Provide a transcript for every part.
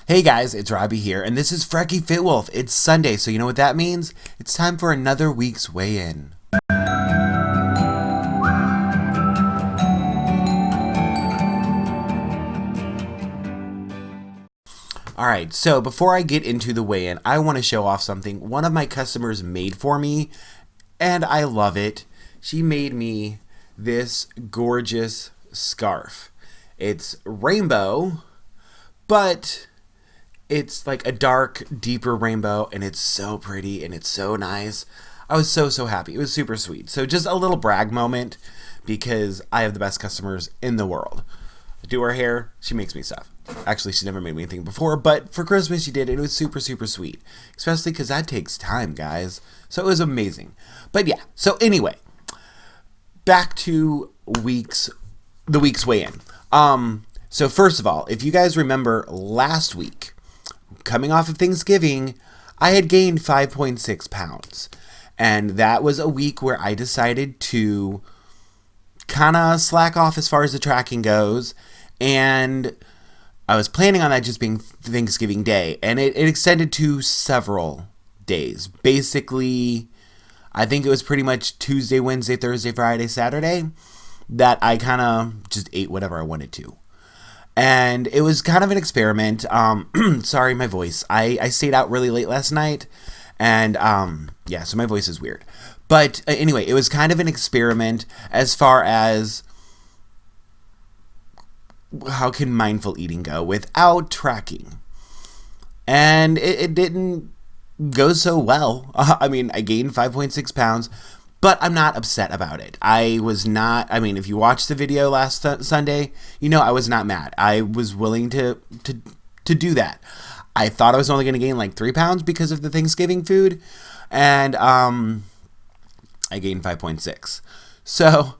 Hey guys, it's Robbie here, and this is FrekiFitWolf. It's Sunday, so you know what that means? It's time for another week's weigh-in. Alright, so before I get into the weigh-in, I want to show off something one of my customers made for me, and I love it. She made me this gorgeous scarf. It's rainbow, but it's like a dark, deeper rainbow, and it's so pretty, and it's so nice. I was so happy. It was super sweet. So just a little brag moment, because I have the best customers in the world. I do her hair, she makes me stuff. Actually, she never made me anything before, but for Christmas she did, and it was super sweet. Especially because that takes time, guys. So it was amazing. But yeah, so anyway, back to the week's weigh-in. So first of all, if you guys remember last week, coming off of Thanksgiving, I had gained 5.6 pounds. And that was a week where I decided to kind of slack off as far as the tracking goes. And I was planning on that just being Thanksgiving Day. And it extended to several days. Basically, I think it was pretty much Tuesday, Wednesday, Thursday, Friday, Saturday that I kind of just ate whatever I wanted to. And it was kind of an experiment. Sorry, my voice. I stayed out really late last night. And yeah, so my voice is weird. But anyway, it was kind of an experiment as far as how can mindful eating go without tracking. And it didn't go so well. I mean, I gained 5.6 pounds. But I'm not upset about it. If you watched the video last Sunday, you know I was not mad. I was willing to do that. I thought I was only going to gain like 3 pounds because of the Thanksgiving food. And I gained 5.6. So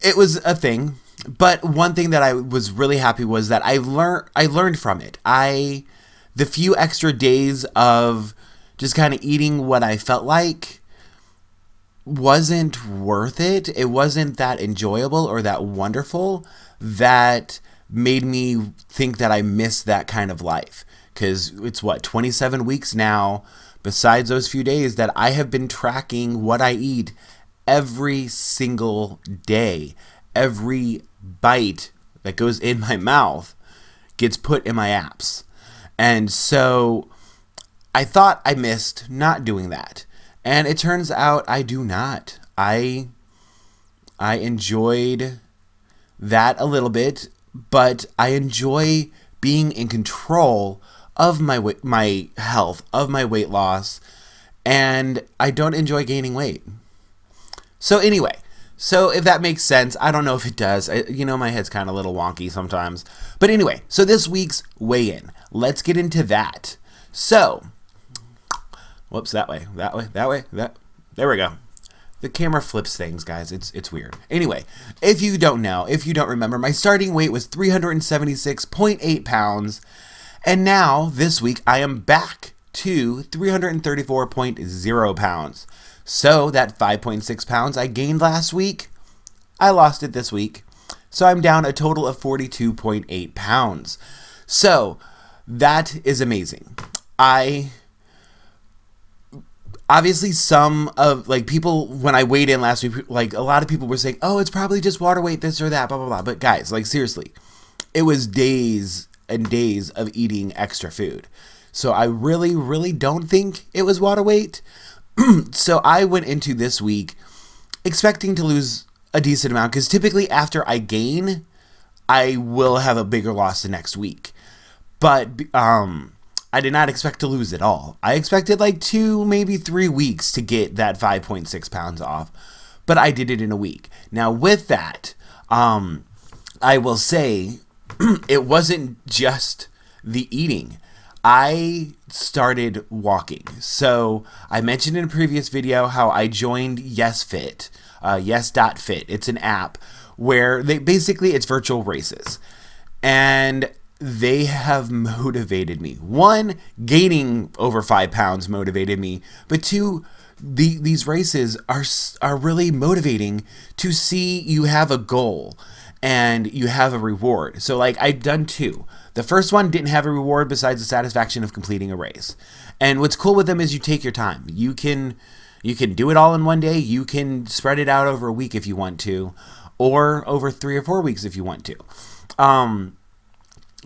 it was a thing. But one thing that I was really happy was that I learned from it. The few extra days of just kind of eating what I felt like wasn't worth it. It wasn't that enjoyable or that wonderful that made me think that I missed that kind of life. Because it's 27 weeks now, besides those few days, that I have been tracking what I eat every single day. Every bite that goes in my mouth gets put in my apps. And so I thought I missed not doing that. And it turns out I do not. I enjoyed that a little bit, but I enjoy being in control of my health, of my weight loss, and I don't enjoy gaining weight. So anyway, if that makes sense, I don't know if it does. My head's kind of a little wonky sometimes. But anyway, so this week's weigh-in. Let's get into that. So, whoops, that way, there we go. The camera flips things, guys. It's weird. Anyway, if you don't remember, my starting weight was 376.8 pounds. And now, this week, I am back to 334.0 pounds. So, that 5.6 pounds I gained last week, I lost it this week. So, I'm down a total of 42.8 pounds. So, that is amazing. Obviously, some of, people, when I weighed in last week, a lot of people were saying, oh, it's probably just water weight, this or that, blah, blah, blah. But guys, seriously, it was days and days of eating extra food. So I really don't think it was water weight. So I went into this week expecting to lose a decent amount, because typically after I gain, I will have a bigger loss the next week. But, I did not expect to lose it all. I expected 2, maybe 3 weeks to get that 5.6 pounds off, but I did it in a week. Now with that, I will say it wasn't just the eating. I started walking. So I mentioned in a previous video how I joined yes.fit, yes.fit. It's an app where it's virtual races. And they have motivated me. 1, gaining over 5 pounds motivated me. But 2, these races are really motivating to see you have a goal and you have a reward. So I've done 2. The first one didn't have a reward besides the satisfaction of completing a race. And what's cool with them is you take your time. You can do it all in one day. You can spread it out over a week if you want to, or over 3 or 4 weeks if you want to.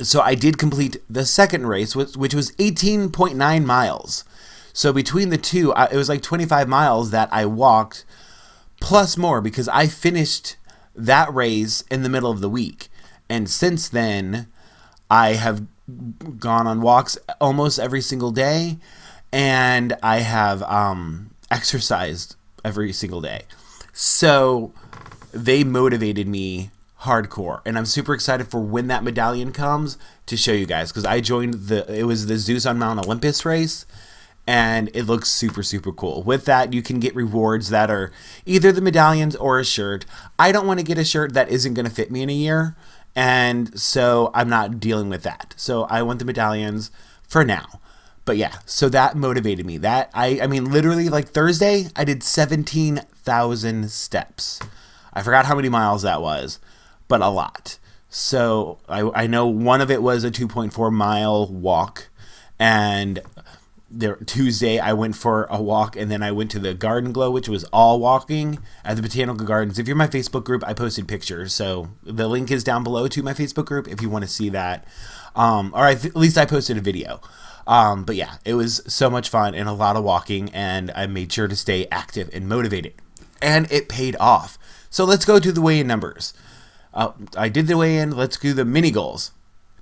So I did complete the second race, which was 18.9 miles. So between the two, it was like 25 miles that I walked, plus more, because I finished that race in the middle of the week. And since then, I have gone on walks almost every single day, and I have exercised every single day. So they motivated me hardcore, and I'm super excited for when that medallion comes to show you guys, because I joined it was the Zeus on Mount Olympus race, and it looks super, super cool. With that, you can get rewards that are either the medallions or a shirt. I don't want to get a shirt that isn't going to fit me in a year, and so I'm not dealing with that. So I want the medallions for now. But yeah, so that motivated me. That I mean, literally, like Thursday, I did 17,000 steps. I forgot how many miles that was, but a lot. So I know one of it was a 2.4 mile walk, and Tuesday I went for a walk, and then I went to the Garden Glow, which was all walking at the Botanical Gardens. If you're in my Facebook group, I posted pictures, so the link is down below to my Facebook group if you want to see that. Or at least I posted a video. But yeah, it was so much fun and a lot of walking, and I made sure to stay active and motivated, and it paid off. So let's go to the weigh-in numbers. I did the weigh-in. Let's do the mini goals.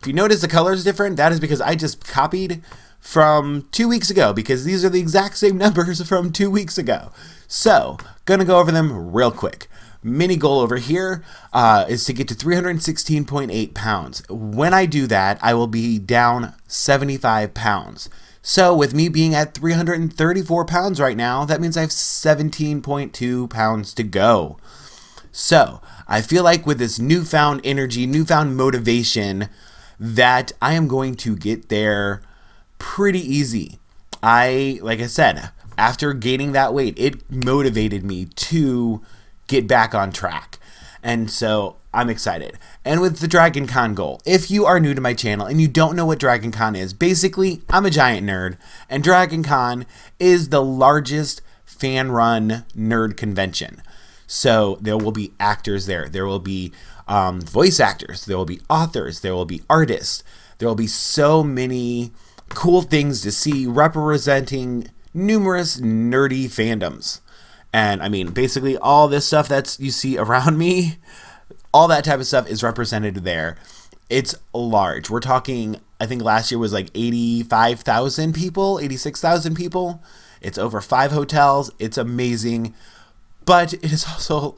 If you notice the color is different, that is because I just copied from 2 weeks ago, because these are the exact same numbers from 2 weeks ago. So, gonna go over them real quick. Mini goal over here is to get to 316.8 pounds. When I do that, I will be down 75 pounds. So with me being at 334 pounds right now, that means I have 17.2 pounds to go. So I feel like with this newfound energy, newfound motivation, that I am going to get there pretty easy. Like I said, after gaining that weight, it motivated me to get back on track. And so I'm excited. And with the Dragon Con goal, if you are new to my channel and you don't know what Dragon Con is, basically, I'm a giant nerd, and Dragon Con is the largest fan-run nerd convention. So there will be actors there. There will be voice actors. There will be authors. There will be artists. There will be so many cool things to see representing numerous nerdy fandoms. And I mean, basically all this stuff that you see around me, all that type of stuff is represented there. It's large. We're talking, I think last year was like 85,000 people, 86,000 people. It's over 5 hotels. It's amazing. But it is also,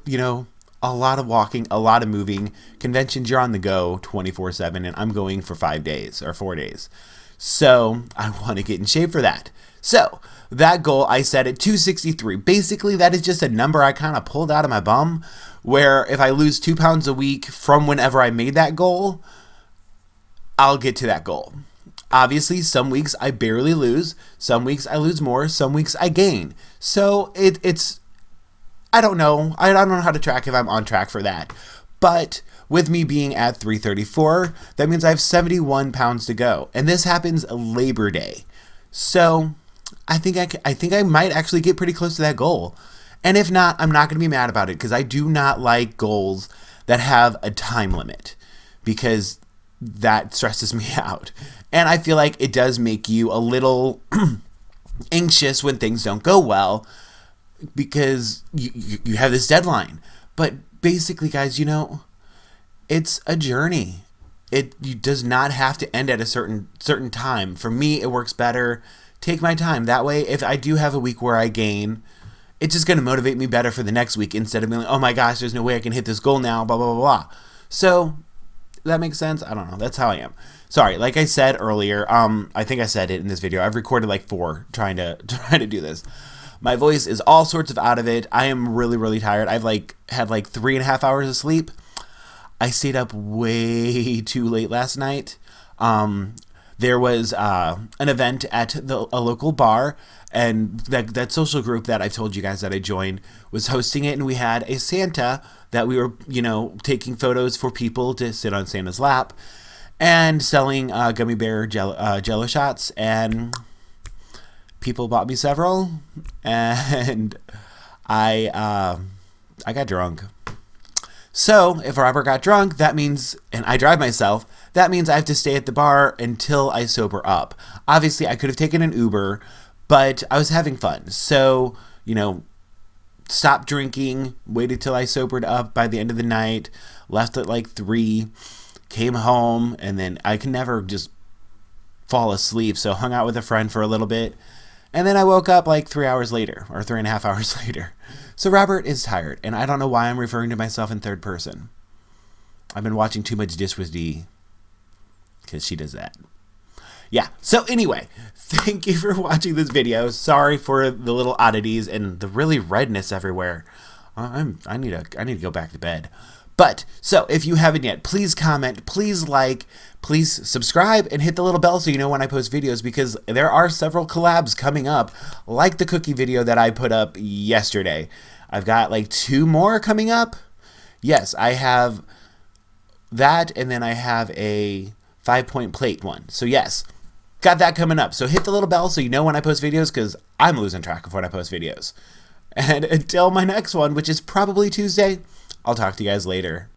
a lot of walking, a lot of moving. Conventions, you're on the go 24/7, and I'm going for 5 days or 4 days. So I want to get in shape for that. So that goal I set at 263. Basically, that is just a number I kind of pulled out of my bum, where if I lose 2 pounds a week from whenever I made that goal, I'll get to that goal. Obviously, some weeks I barely lose. Some weeks I lose more. Some weeks I gain. So it's, I don't know. I don't know how to track if I'm on track for that. But with me being at 334, that means I have 71 pounds to go. And this happens Labor Day. So I think I might actually get pretty close to that goal. And if not, I'm not going to be mad about it, because I do not like goals that have a time limit, because that stresses me out. And I feel like it does make you a little anxious when things don't go well, because you have this deadline. But basically, guys, it's a journey. It does not have to end at a certain time. For me, it works better. Take my time. That way, if I do have a week where I gain, it's just going to motivate me better for the next week, instead of being like, oh my gosh, there's no way I can hit this goal now, blah, blah, blah, blah. So, that makes sense? I don't know. That's how I am. Sorry, like I said earlier, I think I said it in this video. I've recorded like 4 trying to do this. My voice is all sorts of out of it. I am really, really tired. I've had 3.5 hours of sleep. I stayed up way too late last night. There was an event at a local bar, and that social group that I've told you guys that I joined was hosting it, and we had a Santa that we were, taking photos for people to sit on Santa's lap. and selling gummy bear jello shots, and people bought me several, and I got drunk. So if Robert got drunk, that means, and I drive myself, that means I have to stay at the bar until I sober up. Obviously, I could have taken an Uber, but I was having fun. So, you know, stopped drinking, waited till I sobered up by the end of the night, left at like 3, came home, and then I can never just fall asleep. So hung out with a friend for a little bit. And then I woke up like 3 hours later, or 3.5 hours later. So Robert is tired, and I don't know why I'm referring to myself in third person. I've been watching too much Dish with D, because she does that. Yeah, so anyway, thank you for watching this video. Sorry for the little oddities and the really redness everywhere. I need to go back to bed. But, so, if you haven't yet, please comment, please like, please subscribe, and hit the little bell so you know when I post videos, because there are several collabs coming up, like the cookie video that I put up yesterday. I've got like 2 more coming up. Yes, I have that, and then I have a 5-point plate one. So yes, got that coming up. So hit the little bell so you know when I post videos, because I'm losing track of when I post videos. And until my next one, which is probably Tuesday, I'll talk to you guys later.